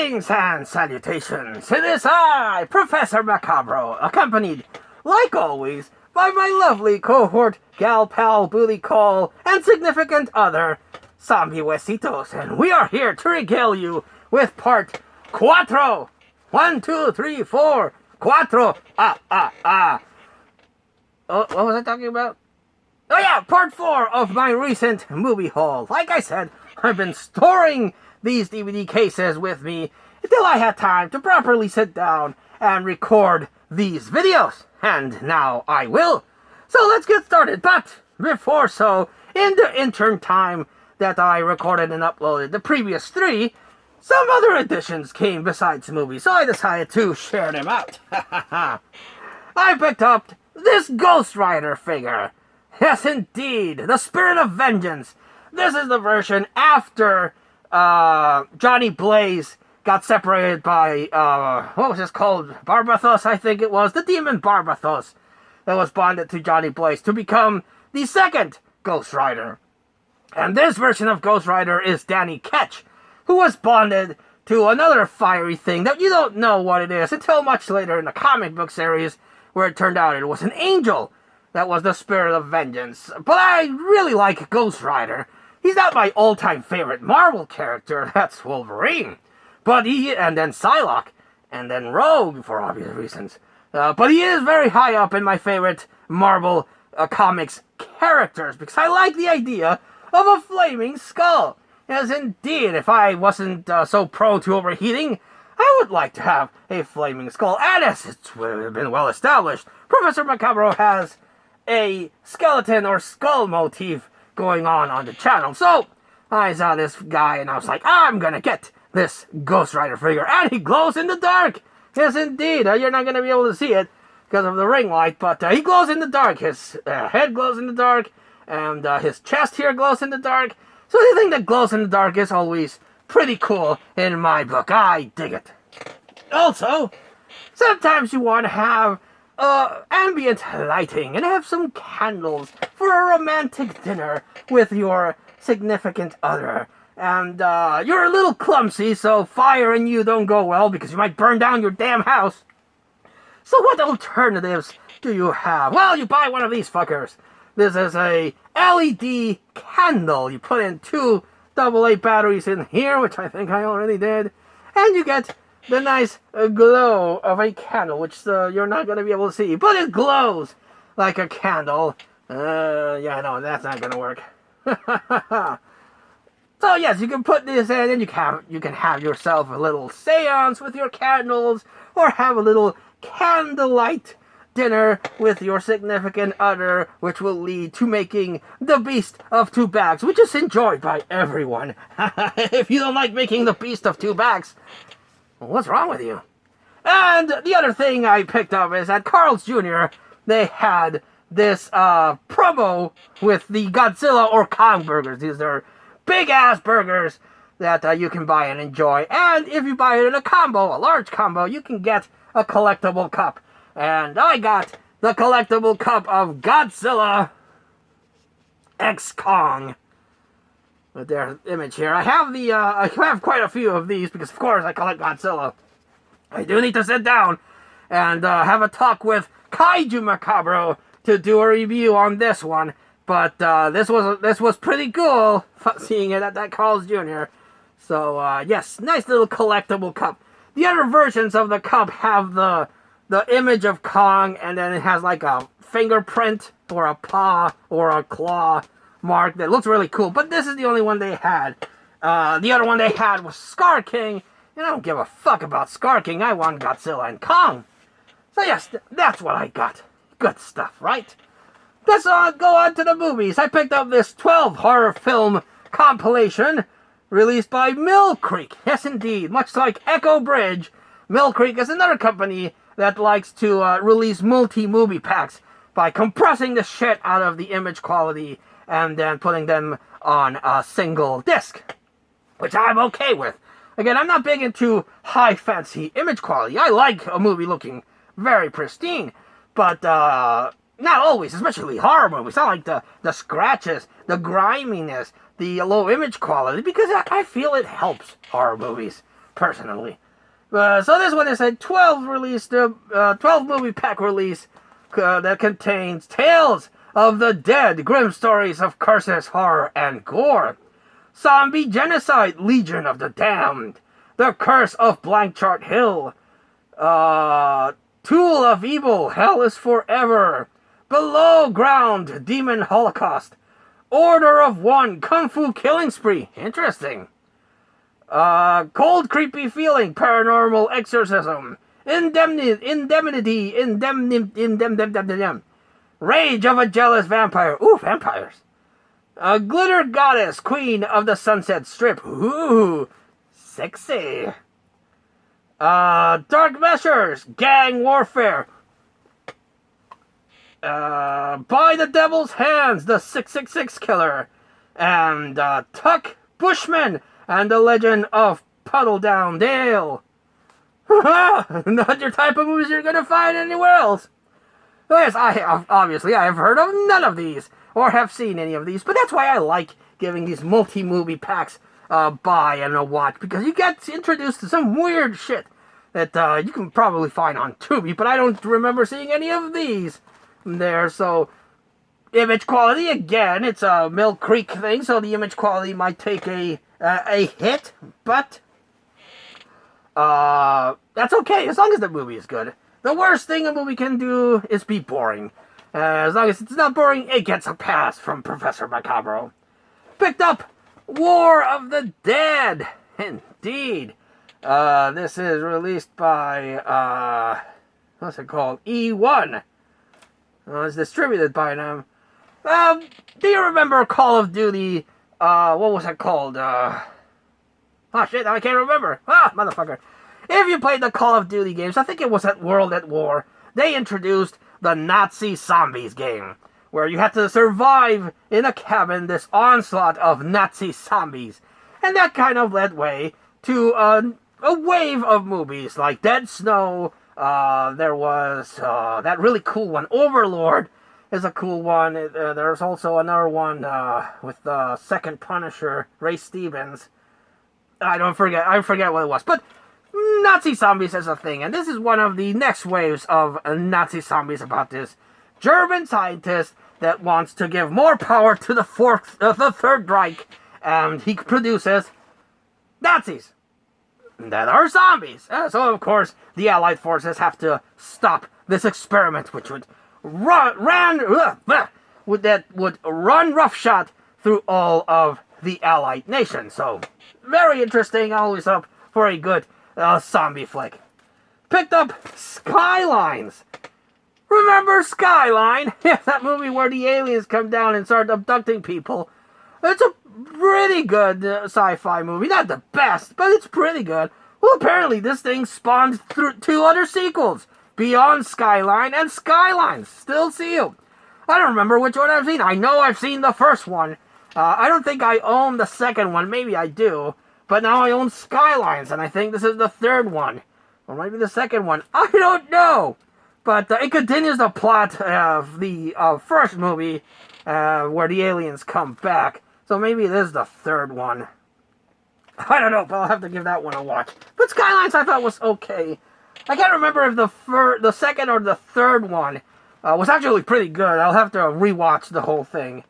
Greetings and salutations. It is I, Professor Macabro, accompanied, like always, by my lovely cohort, gal pal, booty call, and significant other, Zombie Huesitos, and we are here to regale you with part cuatro. 1, 2, 3, 4, cuatro. What was I talking about? Oh yeah, part 4 of my recent movie haul. Like I said, I've been storing these DVD cases with me until I had time to properly sit down and record these videos. And now I will. So let's get started. But before so, in the interim time that I recorded and uploaded the previous 3, some other additions came besides the movie, so I decided to share them out. I picked up this Ghost Rider figure. Yes, indeed, the Spirit of Vengeance. This is the version after Johnny Blaze got separated by, what was this called? Barbatos, I think it was. The demon Barbatos that was bonded to Johnny Blaze to become the second Ghost Rider. And this version of Ghost Rider is Danny Ketch, who was bonded to another fiery thing that you don't know what it is until much later in the comic book series, where it turned out it was an angel that was the Spirit of Vengeance. But I really like Ghost Rider. He's not my all-time favorite Marvel character, that's Wolverine. And then Psylocke, and then Rogue, for obvious reasons. But he is very high up in my favorite Marvel comics characters, because I like the idea of a flaming skull. As indeed, if I wasn't so prone to overheating, I would like to have a flaming skull. And as it's been well established, Professor Macabro has a skeleton or skull motif going on the channel. So I saw this guy and I was like, I'm gonna get this Ghost Rider figure, and he glows in the dark. Yes, indeed. You're not gonna be able to see it because of the ring light, but he glows in the dark. His head glows in the dark, and his chest here glows in the dark. So anything that glows in the dark is always pretty cool in my book. I dig it. Also, sometimes you want to have ambient lighting and have some candles for a romantic dinner with your significant other. And you're a little clumsy, so fire and you don't go well because you might burn down your damn house. So what alternatives do you have? Well, you buy one of these fuckers. This is a LED candle. You put in 2 AA batteries in here, which I think I already did, and you get the nice glow of a candle, which you're not going to be able to see, but it glows like a candle. Yeah, no, that's not going to work. So yes, you can put this in, and you can have yourself a little seance with your candles, or have a little candlelight dinner with your significant other, which will lead to making the Beast of 2 Bags, which is enjoyed by everyone. If you don't like making the Beast of 2 Bags, well, what's wrong with you? And the other thing I picked up is at Carl's Jr., they had this promo with the Godzilla or Kong burgers. These are big-ass burgers that you can buy and enjoy. And if you buy it in a combo, a large combo, you can get a collectible cup. And I got the collectible cup of Godzilla X Kong. With their image here. I have quite a few of these because, of course, I collect Godzilla. I do need to sit down and have a talk with Kaiju Macabro to do a review on this one. But this was pretty cool seeing it at that Carl's Jr. So yes, nice little collectible cup. The other versions of the cup have the image of Kong, and then it has like a fingerprint or a paw or a claw mark that looks really cool. But this is the only one they had. The other one they had was Scar King, and I don't give a fuck about Scar King. I want Godzilla and Kong. So yes, that's what I got. Good stuff, right? Let's go on to the movies. I picked up this 12 horror film compilation released by Mill Creek. Yes, indeed. Much like Echo Bridge, Mill Creek is another company that likes to release multi-movie packs by compressing the shit out of the image quality and then putting them on a single disc, which I'm okay with. Again, I'm not big into high fancy image quality. I like a movie looking very pristine, but not always, especially horror movies. I like the scratches, the griminess, the low image quality, because I feel it helps horror movies. personally. So this one is a 12 movie pack release that contains tales of the dead, grim stories of curses, horror, and gore. Zombie Genocide, Legion of the Damned, The Curse of Blank Chart Hill, Tool of Evil, Hell is Forever, Below Ground, Demon Holocaust, Order of One, Kung Fu Killing Spree, interesting. Cold Creepy Feeling, Paranormal Exorcism, Indemnity, Rage of a Jealous Vampire, ooh, vampires. Glitter Goddess, Queen of the Sunset Strip, ooh, sexy. Dark Measures, Gang Warfare, By the Devil's Hands, The 666 Killer, and Tuck Bushman and the Legend of Puddle Down Dale. Not your type of movies you're gonna find anywhere else. Yes, I have heard of none of these, or have seen any of these, but that's why I like giving these multi-movie packs buy and a watch, because you get introduced to some weird shit that you can probably find on Tubi, but I don't remember seeing any of these there. So image quality, again, it's a Mill Creek thing, so the image quality might take a hit, but that's okay as long as the movie is good. The worst thing a movie can do is be boring. As long as it's not boring, it gets a pass from Professor Macabro. Picked up War of the Dead. Indeed. This is released by, what's it called? E1. It's distributed by them. Do you remember Call of Duty, what was it called? Oh shit, I can't remember. Motherfucker. If you played the Call of Duty games, I think it was at World at War, they introduced the Nazi Zombies game, where you had to survive in a cabin this onslaught of Nazi zombies. And that kind of led way to a wave of movies like Dead Snow. There was that really cool one, Overlord is a cool one. There's also another one with the second Punisher, Ray Stevens. I forget what it was, but Nazi zombies is a thing, and this is one of the next waves of Nazi zombies about this German scientist that wants to give more power to the Third Reich, and he produces Nazis that are zombies. So of course the Allied forces have to stop this experiment, which would run roughshod through all of the Allied nations. So very interesting, always up for a good zombie flick. Picked up Skylines. Remember Skyline? Yeah, that movie where the aliens come down and start abducting people. It's a pretty good sci-fi movie. Not the best, but it's pretty good. Well, apparently this thing spawned through 2 other sequels. Beyond Skyline and Skylines. Still sealed. I don't remember which one I've seen. I know I've seen the first one. I don't think I own the second one. Maybe I do. But now I own Skylines, and I think this is the third one. Or maybe the second one. I don't know. But it continues the plot of the first movie where the aliens come back. So maybe it is the third one. I don't know, but I'll have to give that one a watch. But Skylines I thought was okay. I can't remember if the second or the third one was actually pretty good. I'll have to rewatch the whole thing.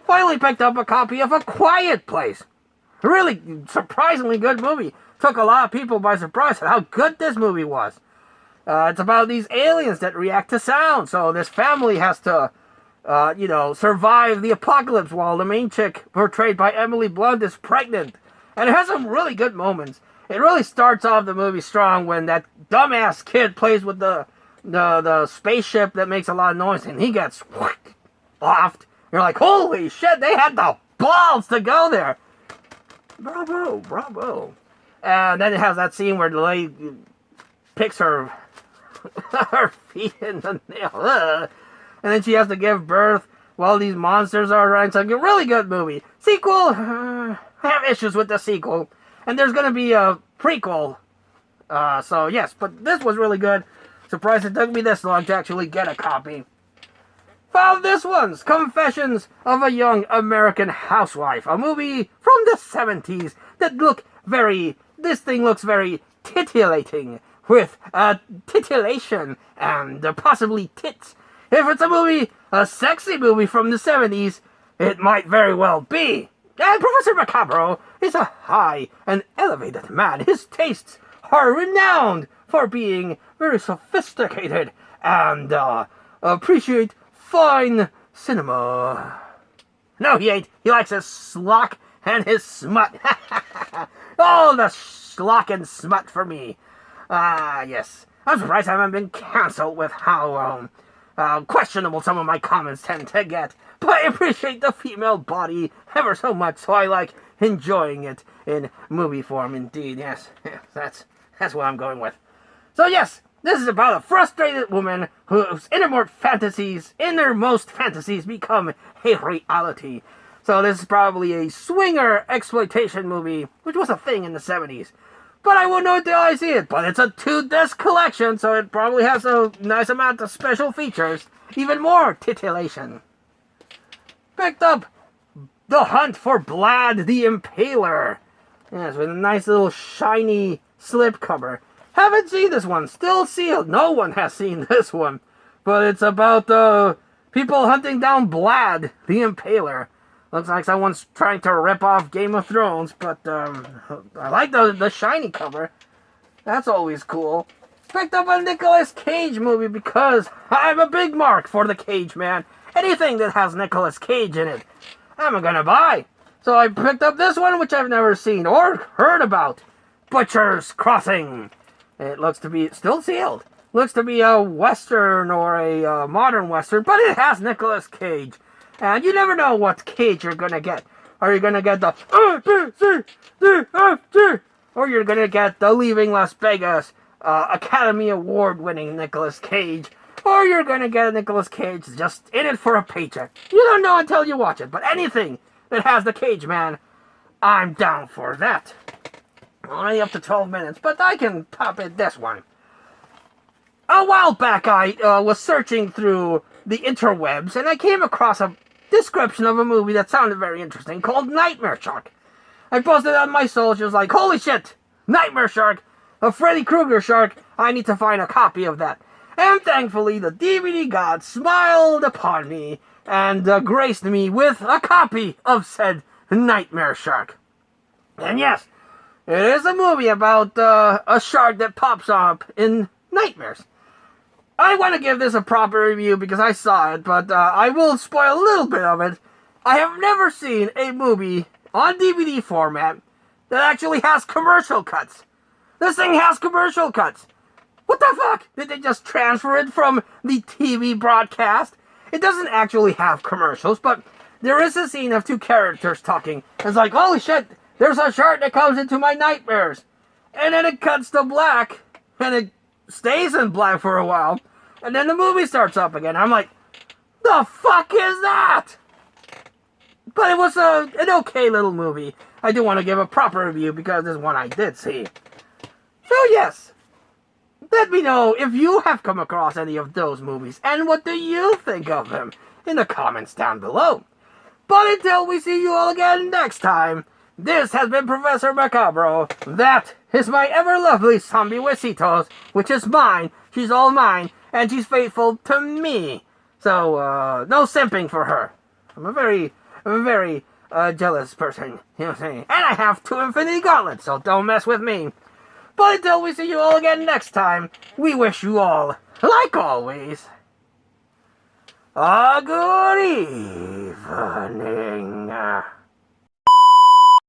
Finally picked up a copy of A Quiet Place. Really surprisingly good movie. Took a lot of people by surprise at how good this movie was. It's about these aliens that react to sound. So this family has to, survive the apocalypse while the main chick, portrayed by Emily Blunt, is pregnant. And it has some really good moments. It really starts off the movie strong when that dumbass kid plays with the spaceship that makes a lot of noise, and he gets offed. You're like, holy shit, they had the balls to go there. Bravo. And then it has that scene where the lady picks her feet in the nail. And then she has to give birth while these monsters are around. It's like a really good movie. Sequel, I have issues with the sequel. And there's going to be a prequel. So yes, but this was really good. Surprised it took me this long to actually get a copy. Found this one's Confessions of a Young American Housewife, a movie from the 70s that this thing looks very titillating with titillation and possibly tits. If it's a sexy movie from the 70s, it might very well be. And Professor Macabro is a high and elevated man. His tastes are renowned for being very sophisticated and appreciate fine cinema. No, he ain't. He likes his schlock and his smut. All the schlock and smut for me. Yes. I'm surprised I haven't been cancelled with how questionable some of my comments tend to get. But I appreciate the female body ever so much, so I like enjoying it in movie form indeed. Yes, that's what I'm going with. So yes, this is about a frustrated woman whose innermost fantasies become a reality. So this is probably a swinger exploitation movie, which was a thing in the 70s. But I won't know until I see it. But it's a 2-disc collection, so it probably has a nice amount of special features. Even more titillation. Picked up The Hunt for Vlad the Impaler. Yes, with a nice little shiny slipcover. Haven't seen this one. Still sealed. No one has seen this one. But it's about people hunting down Vlad the Impaler. Looks like someone's trying to rip off Game of Thrones, but I like the shiny cover. That's always cool. Picked up a Nicolas Cage movie because I'm a big mark for the Cage Man. Anything that has Nicolas Cage in it, I'm gonna buy. So I picked up this one, which I've never seen or heard about. Butcher's Crossing. It looks to be still sealed. Looks to be a Western or a modern Western, but it has Nicolas Cage. And you never know what Cage you're gonna get. Are you gonna get the A-B-C-D-F-G? Or you're gonna get the Leaving Las Vegas Academy Award-winning Nicolas Cage. Or you're gonna get Nicolas Cage just in it for a paycheck. You don't know until you watch it. But anything that has the Cage Man, I'm down for that. Only up to 12 minutes, but I can pop in this one. A while back, I was searching through the interwebs, and I came across a description of a movie that sounded very interesting called Nightmare Shark. I posted it on my socials like, holy shit, Nightmare Shark, a Freddy Krueger shark, I need to find a copy of that. And thankfully, the DVD god smiled upon me and graced me with a copy of said Nightmare Shark. And yes, it is a movie about a shark that pops up in nightmares. I want to give this a proper review because I saw it, but I will spoil a little bit of it. I have never seen a movie on DVD format that actually has commercial cuts. This thing has commercial cuts. What the fuck? Did they just transfer it from the TV broadcast? It doesn't actually have commercials, but there is a scene of two characters talking. It's like, holy shit, there's a shark that comes into my nightmares. And then it cuts to black, and it stays in black for a while. And then the movie starts up again. I'm like, the fuck is that? But it was an okay little movie. I do want to give a proper review because this one I did see. So yes, let me know if you have come across any of those movies and what do you think of them in the comments down below. But until we see you all again next time, this has been Professor Macabro. That is my ever lovely zombie Wesitos, which is mine. She's all mine. And she's faithful to me. So, no simping for her. I'm a very jealous person. You know what I'm saying? And I have 2 Infinity Gauntlets, so don't mess with me. But until we see you all again next time, we wish you all, like always, a good evening.